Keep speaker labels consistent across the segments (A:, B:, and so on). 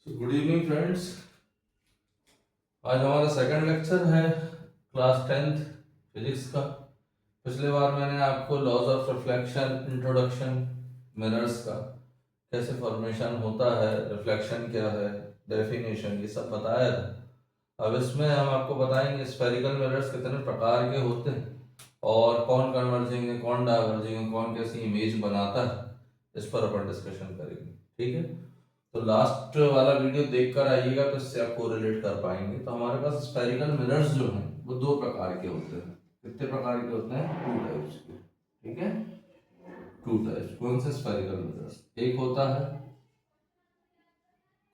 A: Good evening friends. आज हमारा second lecture है क्लास 10th फिजिक्स का। पिछले बार मैंने आपको laws of reflection, introduction, mirrors का कैसे फॉर्मेशन होता है, रिफ्लेक्शन क्या है, डेफिनेशन, ये सब बताया था। अब इसमें हम आपको बताएंगे स्फेरिकल मिरर्स कितने प्रकार के होते हैं और कौन कन्वर्जिंग है, कौन डाइवर्जिंग है, कौन कैसी इमेज बनाता है। इस पर अपन डिस्कशन करेंगे, ठीक है। तो लास्ट वाला वीडियो देखकर आइएगा तो इससे आप कोरिलेट कर पाएंगे। तो हमारे पास स्फेरिकल मिरर्स जो हैं वो दो प्रकार के होते हैं। कितने प्रकार के होते हैं? टू टाइप्स के, ठीक है। Two types. कौन से स्फेरिकल मिरर्स? एक होता है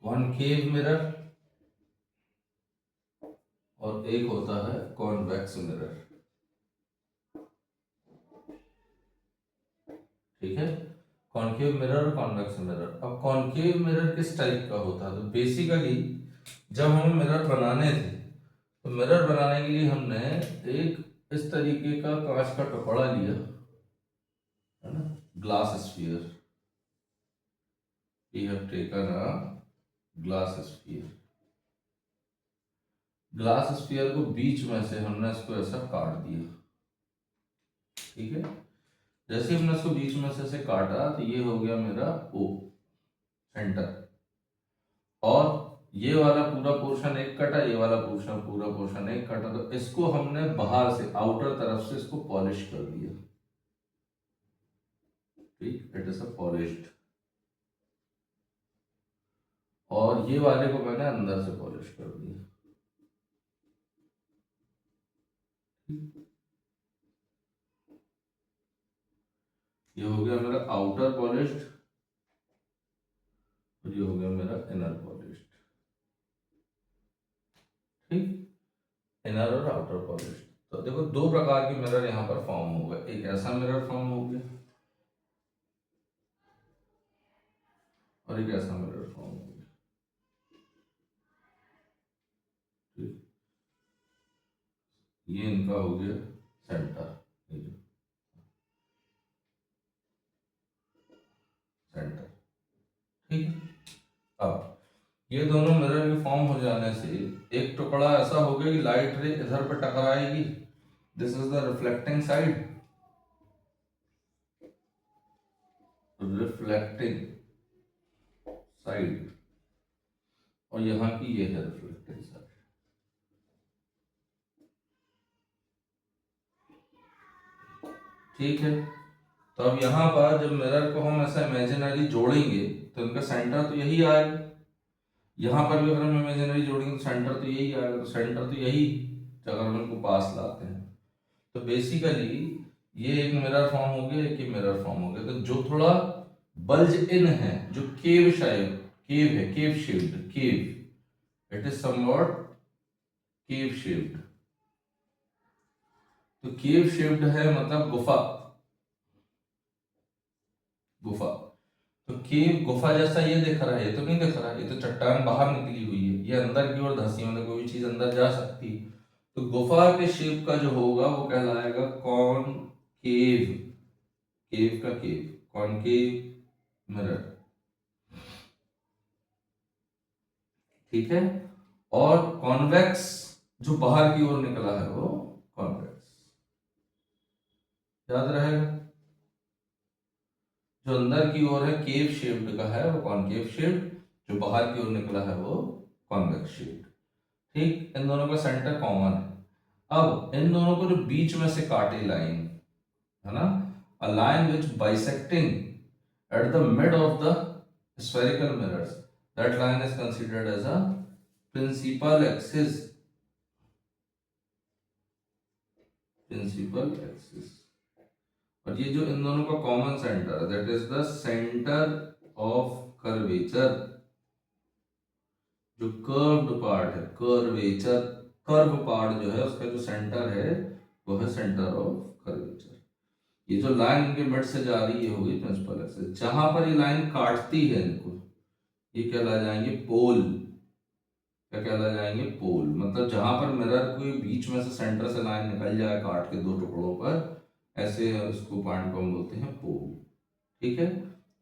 A: कॉनकेव मिरर और एक होता है कॉन्वेक्स मिरर, ठीक है। कॉनकेव मिरर और कॉन्वेक्स मिरर। अब कॉनकेव मिरर किस टाइप का होता है? तो बेसिकली जब हमें मिरर बनाने थे तो मिरर बनाने के लिए हमने एक इस तरीके का कांच का टुकड़ा लिया, है ना, glass sphere. We have taken a glass sphere. Glass sphere को बीच में से हमने इसको ऐसा काट दिया, ठीक है। जैसे हमने इसको बीच में से ऐसे काटा तो ये हो गया मेरा ओ, सेंटर। और ये वाला पूरा पोर्शन एक कटा, ये वाला पोर्शन पूरा पोर्शन एक कटा। तो इसको हमने बाहर से, आउटर तरफ से इसको पॉलिश कर दिया, ठीक। It is a polished. और ये वाले को मैंने अंदर से पॉलिश कर दिया। ये हो गया मेरा आउटर पॉलिश्ड और ये हो गया मेरा इनर पॉलिश्ड, ठीक। इनर और आउटर पॉलिश्ड। तो देखो दो प्रकार के मिरर यहाँ पर फॉर्म हो गए। एक ऐसा मिरर फॉर्म हो गया और एक ऐसा मिरर फॉर्म हो गया, ठीक। ये इनका हो गया सेंटर, सेंटर, ठीक है। अब ये दोनों मिरर के फॉर्म हो जाने से एक टुकड़ा ऐसा हो गया कि लाइट रे इधर पर टकराएगी, this is the reflecting side, reflecting side, और यहाँ की ये है रिफ्लेक्टिंग साइड, ठीक है। तो अब यहाँ पर जब मिरर को हम ऐसा इमेजिनरी जोड़ेंगे तो इनका सेंटर तो यही आएगा। यहाँ पर भी अगर हम इमेजिनरी जोड़ेंगे तो सेंटर तो यही आएगा। तो सेंटर तो यही, अगर हम इनको पास लाते हैं तो बेसिकली ये एक मिरर फॉर्म हो गया, एक ही मिरर फॉर्म हो गया। तो जो थोड़ा बल्ज इन है, जो केव शेप, केव है, cave shaped, cave, it is somewhat cave shaped. तो केव शेप्ड है मतलब गुफा, गुफा। तो केव गुफा जैसा ये दिख रहा है, ये तो नहीं दिख रहा है, ये तो चट्टान बाहर निकली हुई है, ये अंदर की ओर धंसी, मतलब कोई भी चीज अंदर जा सकती है। तो गुफा के शेप का जो होगा वो कहलाएगा कॉनकेव, केव का केव, कॉनकेव मिरर, ठीक है। और कॉन्वेक्स जो बाहर की ओर निकला है वो कॉन्वेक्स, याद रहेगा। जो अंदर की ओर है केव शेप्ड का है वो कॉनकेव शेप्ड, जो बाहर की ओर निकला है वो कॉन्वेक्स शेप्ड, ठीक। इन दोनों का सेंटर कॉमन है। अब इन दोनों को जो बीच में से काटे लाइन, है ना, a line which bisecting at the mid of the spherical mirrors, that line is considered as a principal axis, principal axis। और ये जो इन दोनों का कॉमन सेंटर है, that is the centre of curvature. जो कर्व्ड पार्ट है, curvature, curve part जो है उसका जो सेंटर है वो है सेंटर ऑफ कर्वेचर। ये जो लाइन इनके मिड से जा रही है होगी प्रिंसिपल एक्सिस। जहां पर ये लाइन काटती है इनको, ये कहला जाएंगे पोल। क्या कहला जाएंगे? पोल। मतलब जहां पर मिरर के बीच में से सेंटर से लाइन निकल जाए काट के दो टुकड़ों पर, ऐसे उसको पॉइंट को हम बोलते हैं पोल, ठीक है।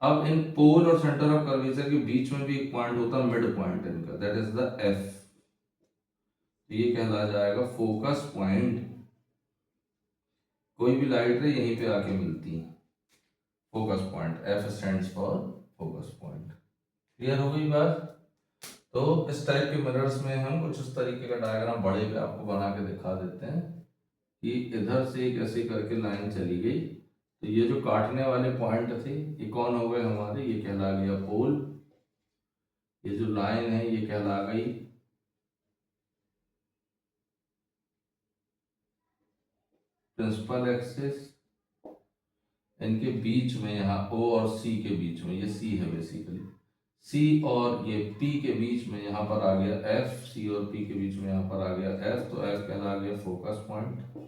A: अब इन पोल और सेंटर ऑफ कर्वेचर के बीच में भी एक पॉइंट होता है, मिड पॉइंट इनका, दैट इज द एफ। ये कहला जाएगा फोकस पॉइंट। कोई भी लाइट रे यहीं पे आके मिलती है, focus point, F stands for focus point. Clear हो गई बात? तो इस टाइप के मिरर्स में हम कुछ इस तरीके का डायग्राम बड़े पे आपको बना के दिखा देते हैं कि इधर से एक ऐसे करके लाइन चली गई, तो ये जो काटने वाले पॉइंट थे ये कौन हो गए हमारे, ये कहला गया पोल। ये जो लाइन है ये कहला गई प्रिंसिपल एक्सिस। इनके बीच में यहाँ ओ और सी के बीच में, ये सी है बेसिकली, सी और ये पी के बीच में यहाँ पर आ गया एफ, सी और पी के बीच में यहाँ पर आ गया एफ, तो एफ कहला गया फोकस पॉइंट।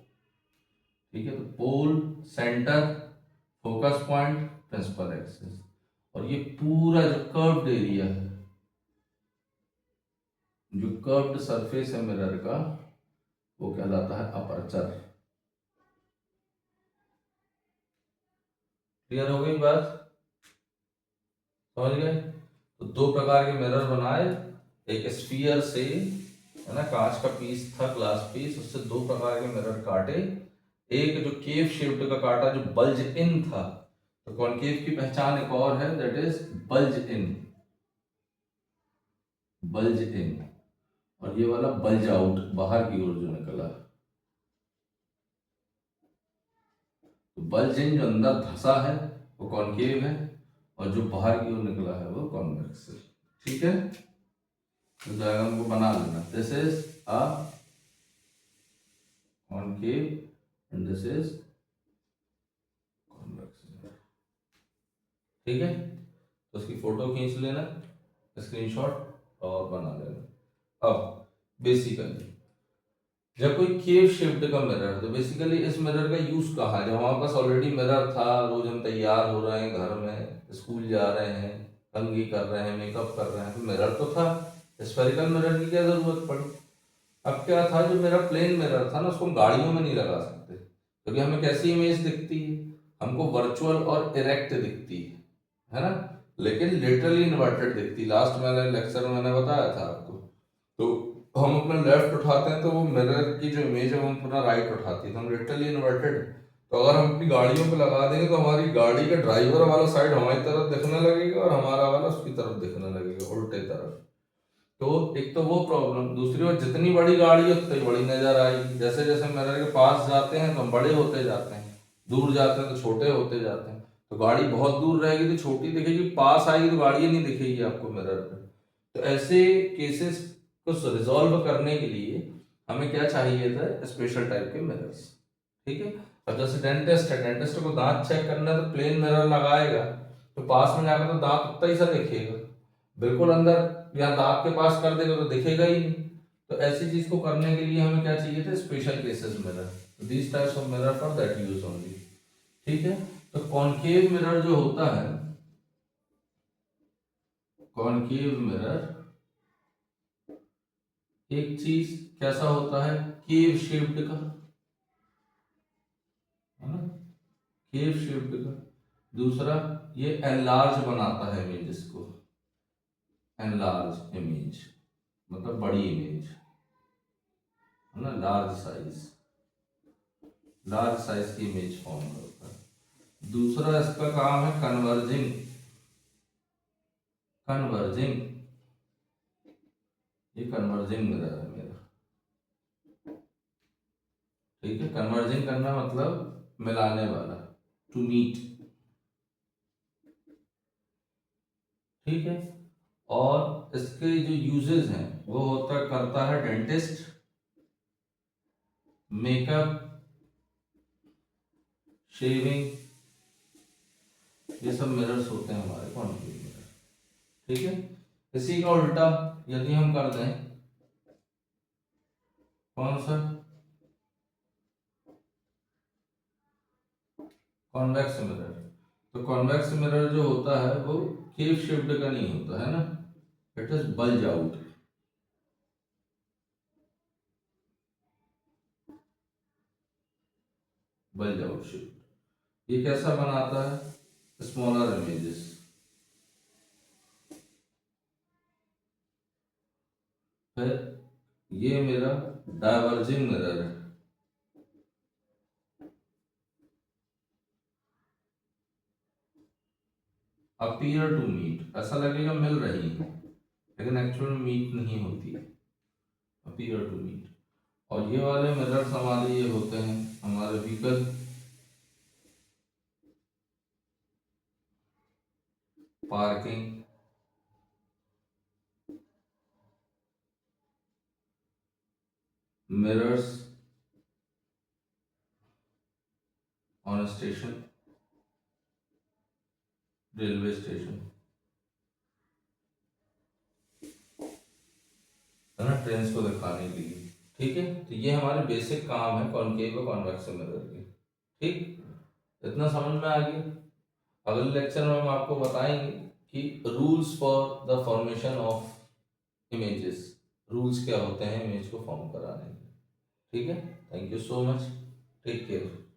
A: ठीक है, तो pole, centre, focus point, principal axis, और ये पूरा जो कर्व्ड एरिया है, जो कर्व्ड सरफेस है मिरर का, वो कहलाता है अपर्चर। क्लियर हो गई बात? समझ गए? तो दो प्रकार के मिरर बनाए, एक स्फीयर से, है ना, कांच का पीस था, ग्लास पीस, उससे दो प्रकार के मिरर काटे। एक जो केव शेप्ड का काटा, जो बल्ज इन था। तो कॉनकेव की पहचान एक और है, that is bulge in, bulge in. और ये वाला बल्ज आउट, बाहर की ओर जो निकला। तो बल्ज इन जो अंदर धसा है वो कॉनकेव है, और जो बाहर की ओर निकला है वो कॉन्वेक्स है। ठीक है, तो डायग्राम को बना लेना, this is a concave and this is convex. ठीक है, तो उसकी फोटो खींच लेना, स्क्रीनशॉट, और बना लेना। अब बेसिकली जब कोई केव शेप्ड का मिरर, तो बेसिकली इस मिरर का यूज कहाँ है? जब हमारे पास ऑलरेडी मिरर था, रोज हम तैयार हो रहे हैं, घर में स्कूल जा रहे हैं, कंघी कर रहे हैं, मेकअप कर रहे हैं, तो मिरर तो था, स्फेरिकल मिरर की क्या जरूरत पड़ी? अब क्या था, जो मेरा प्लेन मिरर था ना, उसको हम गाड़ियों में नहीं लगा सकते, क्योंकि हमें कैसी इमेज दिखती है, हमको वर्चुअल और इरेक्ट दिखती है ना, लेकिन लिटरली इन्वर्टेड दिखती। लास्ट मैंने लेक्चर में मैंने बताया था आपको। तो हम अपना लेफ्ट उठाते हैं तो वो मिरर की जो इमेज है वो हम अपना राइट उठाती है, तो हम लिटरली इन्वर्टेड। तो अगर हम अपनी गाड़ियों पे लगा देंगे तो हमारी गाड़ी का ड्राइवर वाला साइड हमारी तरफ दिखने लगेगा और हमारा वाला उसकी तरफ दिखने लगेगा, उल्टे तरफ। तो एक तो वो प्रॉब्लम, दूसरी बात, जितनी बड़ी गाड़ी है उतनी बड़ी नजर आएगी। जैसे जैसे मिरर के पास जाते हैं तो हम बड़े होते जाते हैं, दूर जाते हैं तो छोटे होते जाते हैं। तो गाड़ी बहुत दूर रहेगी तो छोटी दिखेगी, पास आएगी तो गाड़ी नहीं दिखेगी आपको मिरर पे। तो ऐसे केसेस को रिजॉल्व करने के लिए हमें क्या चाहिए था? स्पेशल टाइप के मिरर्स। ठीक है, अब जैसे डेंटिस्ट है, डेंटिस्ट को दांत चेक करना है तो प्लेन मिरर लगाएगा, तो पास में जाकर तो दांत उतना ही सा दिखेगा, बिल्कुल अंदर या दांत के पास कर देगा तो दिखेगा ही नहीं। तो ऐसी चीज को करने के लिए हमें क्या चाहिए था? Special cases mirror, these types of mirror for that use only. ठीक है, तो कॉनकेव मिरर जो होता है, कॉनकेव मिरर एक चीज कैसा होता है? केव शेप्ड का, है ना, केव शेप्ड का। दूसरा, ये एनलार्ज बनाता है इमेजेस को, एनलार्ज इमेज मतलब बड़ी इमेज, है ना, लार्ज साइज, लार्ज साइज की इमेज फॉर्म करता है। दूसरा इसका काम है कन्वर्जिंग, कन्वर्जिंग, ये कन्वर्जिंग मिरर है मेरा। ठीक है, कन्वर्जिंग करना मतलब मिलाने वाला, टू मीट। ठीक है, और इसके जो यूजेस हैं वो होता करता है डेंटिस्ट, मेकअप, शेविंग, ये सब मिरर्स होते हैं हमारे कॉन्केव मिरर। ठीक है, इसी का उल्टा यदि हम कर दें, कौन सा? Convex mirror. तो कॉन्वेक्स मिरर जो होता है वो केव शेप्ड का नहीं होता है ना, it is bulge out. Bulge out shape. ये कैसा बनाता है? स्मॉलर इमेजेस, फिर ये मेरा डाइवर्जिंग मिरर है, अपीयर टू मीट, ऐसा लगेगा मिल रही है लेकिन एक्चुअल में मीट नहीं होती है, अपीयर टू मीट। और ये वाले मिरर्स हमारे ये होते हैं हमारे vehicle, parking, mirrors on station, railway station, है ना, ट्रेन को दिखाने के लिए। ठीक है, तो ये हमारे बेसिक काम है कॉनकेव और कॉन्वेक्स मिरर के। ठीक, इतना समझ में आ गया। अगले लेक्चर में हम आपको बताएंगे कि rules for the formation of images, rules क्या होते हैं इमेज को फॉर्म कराने के। ठीक है, thank you so much, take care.